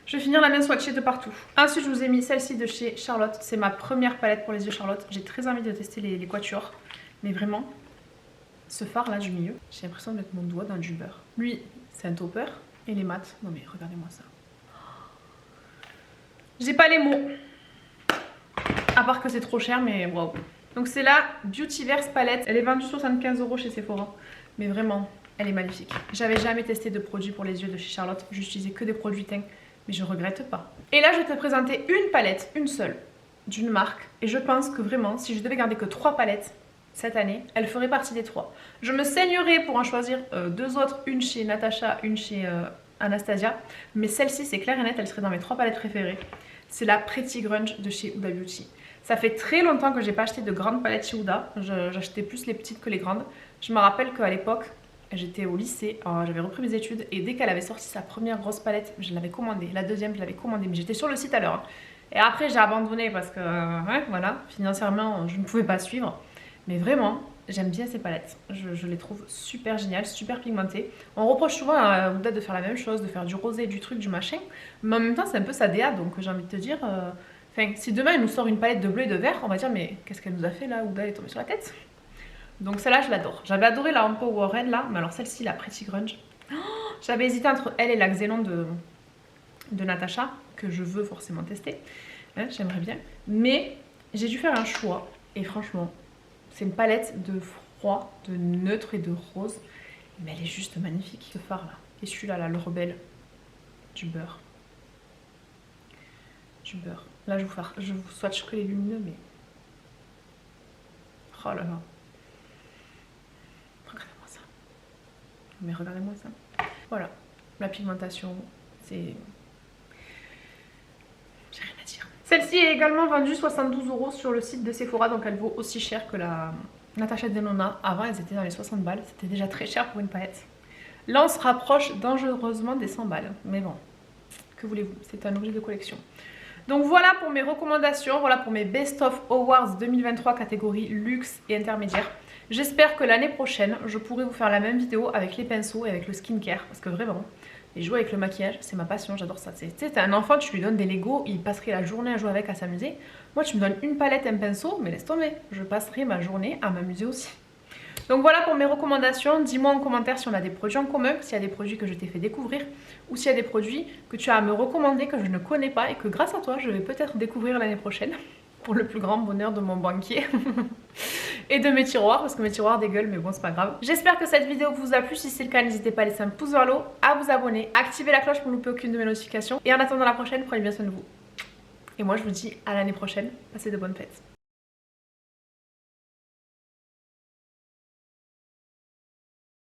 Je vais finir la même swatchée de partout. Ensuite je vous ai mis celle-ci de chez Charlotte. C'est ma première palette pour les yeux Charlotte. J'ai très envie de tester les quatuors. Mais vraiment, ce fard là du milieu, j'ai l'impression de mettre mon doigt dans du beurre. Lui, c'est un topper. Et les mats, non mais regardez-moi ça. J'ai pas les mots. À part que c'est trop cher, mais waouh. Donc c'est la Beautyverse palette. Elle est vendue 75 € chez Sephora. Mais vraiment, elle est magnifique. J'avais jamais testé de produits pour les yeux de chez Charlotte. J'utilisais que des produits teint. Mais je regrette pas. Et là, je vais te présenter une palette, une seule, d'une marque. Et je pense que vraiment, si je devais garder que 3 palettes cette année, elle ferait partie des 3. Je me saignerais pour en choisir 2 autres, une chez Natasha, une chez Anastasia. Mais celle-ci, c'est clair et net, elle serait dans mes 3 palettes préférées. C'est la Pretty Grunge de chez Huda Beauty. Ça fait très longtemps que j'ai pas acheté de grandes palettes chez Huda. J'achetais plus les petites que les grandes. Je me rappelle qu'à l'époque, j'étais au lycée, j'avais repris mes études et dès qu'elle avait sorti sa première grosse palette, je l'avais commandée. La deuxième, je l'avais commandée, mais j'étais sur le site à l'heure. Et après, j'ai abandonné parce que, ouais, voilà, financièrement, je ne pouvais pas suivre. Mais vraiment, j'aime bien ces palettes. Je les trouve super géniales, super pigmentées. On reproche souvent à Huda de faire la même chose, de faire du rosé, du truc, du machin. Mais en même temps, c'est un peu sa DA, donc j'ai envie de te dire... si demain, elle nous sort une palette de bleu et de vert, on va dire, mais qu'est-ce qu'elle nous a fait là? Huda, elle est tombée sur la tête. Donc celle-là, je l'adore. J'avais adoré la Ampo Warren là, mais alors celle-ci, la Pretty Grunge. Oh, j'avais hésité entre elle et la Xenon de Natasha, que je veux forcément tester. Hein, j'aimerais bien. Mais j'ai dû faire un choix. Et franchement, c'est une palette de froid, de neutre et de rose. Mais elle est juste magnifique, ce fard là. Et celui-là, là, le rebelle. Du beurre. Du beurre. Là, je vous swatch que les lumineux, mais... Oh là là. Regardez-moi ça. Mais regardez-moi ça. Voilà. La pigmentation, c'est... J'ai rien à dire. Celle-ci est également vendue 72 € sur le site de Sephora, donc elle vaut aussi cher que la Natasha Denona. Avant, elles étaient dans les 60 balles. C'était déjà très cher pour une palette. Là, on se rapproche dangereusement des 100 balles. Mais bon, que voulez-vous? C'est un objet de collection. Donc voilà pour mes recommandations, voilà pour mes Best of Awards 2023 catégorie luxe et intermédiaire. J'espère que l'année prochaine, je pourrai vous faire la même vidéo avec les pinceaux et avec le skincare. Parce que vraiment, les jouer avec le maquillage, c'est ma passion, j'adore ça. Tu sais, t'es un enfant, tu lui donnes des Lego, il passerait la journée à jouer avec, à s'amuser. Moi, tu me donnes une palette, un pinceau, mais laisse tomber, je passerai ma journée à m'amuser aussi. Donc voilà pour mes recommandations. Dis-moi en commentaire si on a des produits en commun, s'il y a des produits que je t'ai fait découvrir ou s'il y a des produits que tu as à me recommander que je ne connais pas et que grâce à toi, je vais peut-être découvrir l'année prochaine pour le plus grand bonheur de mon banquier et de mes tiroirs parce que mes tiroirs dégueulent mais bon c'est pas grave. J'espère que cette vidéo vous a plu. Si c'est le cas, n'hésitez pas à laisser un pouce vers le haut, à vous abonner, à activer la cloche pour ne louper aucune de mes notifications et en attendant la prochaine, prenez bien soin de vous. Et moi je vous dis à l'année prochaine, passez de bonnes fêtes.